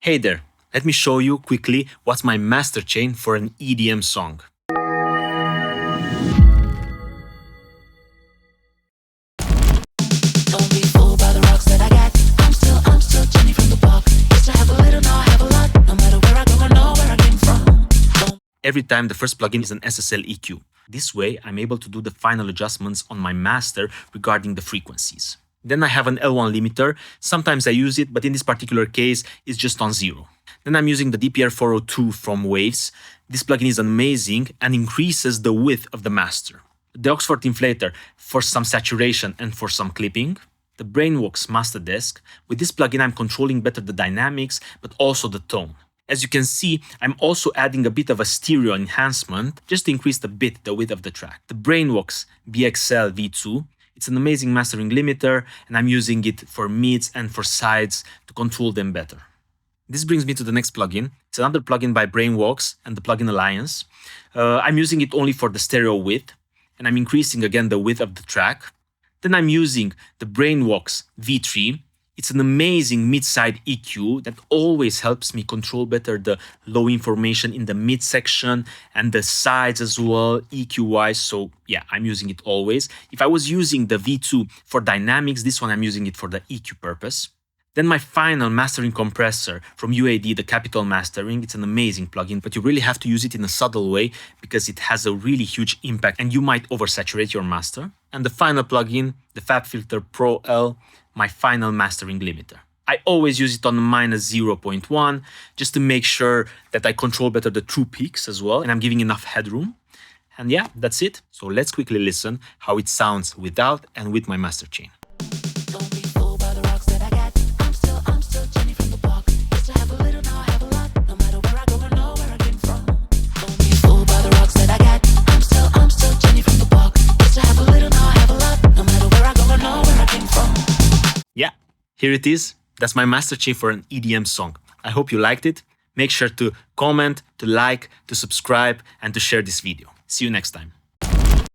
Hey there, let me show you quickly what's my master chain for an EDM song. Don't be fooled by the rocks that I got. I'm still Jenny from the block. Used to have a little, now I have a lot. No matter where I go, I know where I came from. Every time the first plugin is an SSL EQ. This way, I'm able to do the final adjustments on my master regarding the frequencies. Then I have an L1 limiter. Sometimes I use it, but in this particular case, it's just on 0. Then I'm using the DPR 402 from Waves. This plugin is amazing and increases the width of the master. The Oxford Inflator for some saturation and for some clipping. The Brainworks Master Desk. With this plugin, I'm controlling better the dynamics, but also the tone. As you can see, I'm also adding a bit of a stereo enhancement just to increase a bit the width of the track. The Brainworks BXL V2. It's an amazing mastering limiter, and I'm using it for mids and for sides to control them better. This brings me to the next plugin. It's another plugin by Brainworks and the Plugin Alliance. I'm using it only for the stereo width, and I'm increasing again the width of the track. Then I'm using the Brainworks V3. It's an amazing mid-side EQ that always helps me control better the low information in the mid section and the sides as well, EQ-wise. So yeah, I'm using it always. If I was using the V2 for dynamics, this one I'm using it for the EQ purpose. Then my final mastering compressor from UAD, the Capital Mastering. It's an amazing plugin, but you really have to use it in a subtle way because it has a really huge impact and you might oversaturate your master. And the final plugin, the FabFilter Pro L, my final mastering limiter. I always use it on -0.1 just to make sure that I control better the true peaks as well and I'm giving enough headroom. And yeah, that's it. So let's quickly listen how it sounds without and with my master chain. Don't be fooled by the rocks that I got. I'm still Jenny from the block. Used to have a little, now I have a lot. No matter where I go, I know where I came from. Don't be fooled by the rocks that I got. I'm still Jenny from the block. Used to have a little, now I have a lot. No matter where I go, I know where I came from. Yeah, here it is. That's my master chain for an EDM song. I hope you liked it. Make sure to comment, to like, to subscribe, and to share this video. See you next time.